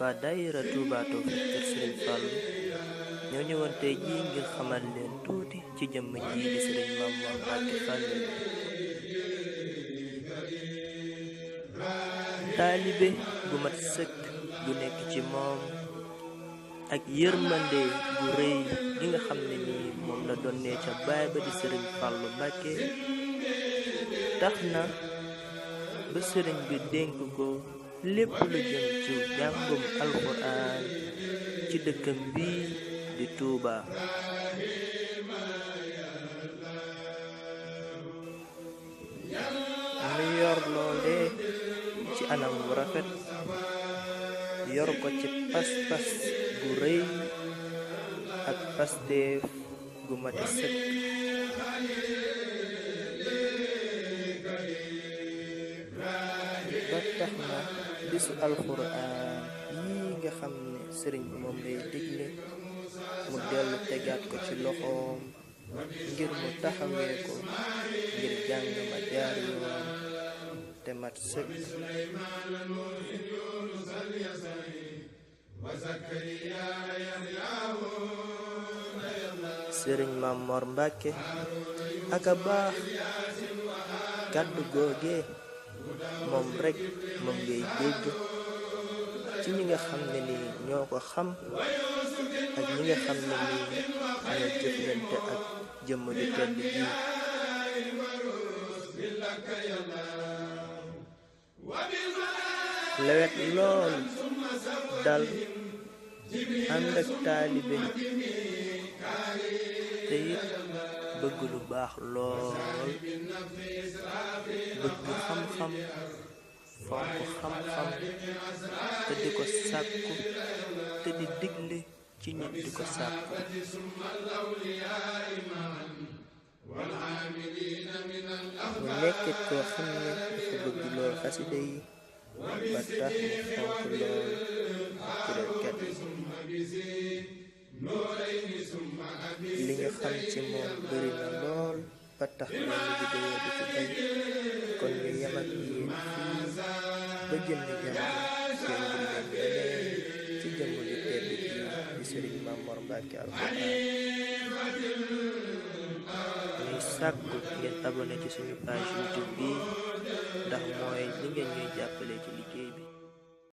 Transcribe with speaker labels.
Speaker 1: waa daayira Touba Tawfekh kër Sëriñ Fallu ñoo ñëwoon tey jii ngir xamal leen tuuti ci jëmm ji di Sëriñ Mamor Mbàkke Fallu, taalibe gu mat sëkk gu nekk ci moom ak yërmande gu rëy gi nga xam ne nii moom la donnee ca baay ba di Sëriñ Fallu Mbàkke tax na ba sëriñ bi dénk ko lépp lu jëm ci jàngum alxuraan ci dëkkam bii di Touba. mu yor loolee ci anam wu rafet, yor ko ci pas-pas gu rëy ak pasteef gu mate sëkk. ba tax na bisu alxuraan yii nga xam ne sëriñ bi moom lay digle mu dellu tegaat ko ci loxoom ngir mu taxawee ko ngir jàng ma jaar yoon te mat sëkk. Sëriñ Mamor Mbàkke aka baax, kàddu googee moom rekk moom ngay dégg ci ñi nga xam ne nii ñoo ko xam ak ñi nga xam ne nii ñoo jëflante ak jëmm ju tedd ji. lewet lool dal ànd ak taalibe te it bëgg lu baax lool, bëgg xam-xam, fonk xam-xam te di ko sàkku te di digle ci nit di ko sàkku. mu nekkit koo xam ne dafa bëgg lool xasida yi ba tax mu fonk lool kuréelkat yi. li ñu xam ci moom bëri na lool ba tax benn vidéo di ci bay, kon ñu yem ak yéen fii ba jëmmi jamono seen leen leneen ci jëmm ju tedd ji di Sëriñ Mamor Mbàkke alxuraan. ñuy sàkku ngeen abonné ci suñu page YouTube bi ndax mooy li ngeen ñuy jàppale ci liggéey bi.